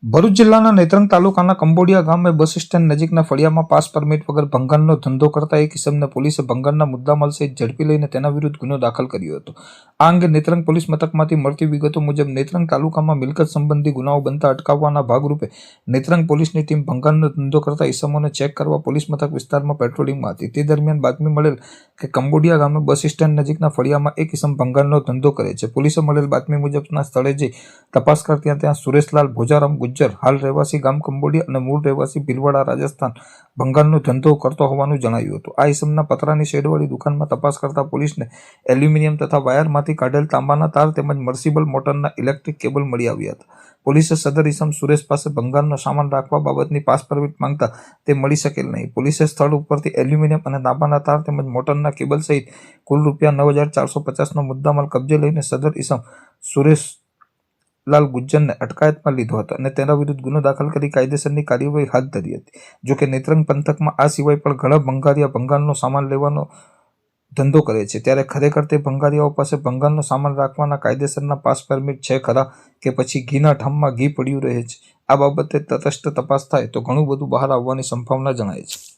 ભરૂચ જિલ્લાના નેત્રંગ તાલુકાના કંબોડિયા ગામે બસ સ્ટેન્ડ નજીકના ફળિયામાં પાસ પરમિટ વગર ભંગારનો ધંધો કરતા એક ઇસમને પોલીસે ભંગારના મુદ્દામાલ સહિત ઝડપી લઈને તેના વિરુદ્ધ ગુનો દાખલ કર્યો હતો। આ અંગે નેત્રંગ પોલીસ મથકમાંથી મળતી વિગતો મુજબ નેત્રંગ તાલુકામાં મિલકત સંબંધી ગુનાઓ બનતા અટકાવવાના ભાગરૂપે નેત્રંગ પોલીસની ટીમ ભંગારનો ધંધો કરતા ઇસમોને ચેક કરવા પોલીસ મથક વિસ્તારમાં પેટ્રોલિંગમાં હતી। તે દરમિયાન બાતમી મળેલ કે કંબોડિયા ગામે બસ સ્ટેન્ડ નજીકના ફળિયામાં એક ઇસમ ભંગારનો ધંધો કરે છે। પોલીસે મળેલ બાતમી મુજબના સ્થળે જઈ તપાસ કરતા ત્યાં સુરેશલાલ ભોજારામ ગુજ્જર હાલ રહેવાસી ગામ કંબોડિયા અને મૂળ રહેવાસી ભીલવાડા રાજસ્થાન ભંગારનો ધંધો કરતો હોવાનું જણાવ્યું હતું। આ ઇસમના પતરાની શેડવાળી દુકાનમાં તપાસ કરતા પોલીસને એલ્યુમિનિયમ તથા વાયરમાંથી કાઢેલ તાંબાના તાર તેમજ મર્સિબલ મોટરના ઇલેક્ટ્રિક કેબલ મળી આવ્યા હતા। પોલીસે સદર ઇસમ સુરેશ પાસે ભંગારનો સામાન રાખવા બાબતની પાસ પરમિટ માંગતા તે મળી શકેલ નહીં। પોલીસે સ્થળ ઉપરથી એલ્યુમિનિયમ અને તાંબાના તાર તેમજ મોટરના કેબલ સહિત કુલ ₹9,450નો મુદ્દામાલ કબજે લઈને સદર ઇસમ સુરેશ લાલ ગુજ્જરને અટકાયતમાં લીધો હતો અને તેના વિરુદ્ધ ગુનો દાખલ કરી કાયદેસરની કાર્યવાહી હાથ ધરી હતી। જોકે નેત્રંગ પંથકમાં આ સિવાય પણ ઘણા ભંગારિયા ભંગારનો સામાન લેવાનો ધંધો કરે છે, ત્યારે ખરેખર તે ભંગારિયાઓ પાસે ભંગારનો સામાન રાખવાના કાયદેસરના પાસ પરમિટ છે ખરા કે પછી ઘીના ઠામમાં ઘી પડ્યું રહે છે? આ બાબતે તટસ્થ તપાસ થાય તો ઘણું બધું બહાર આવવાની સંભાવના જણાય છે।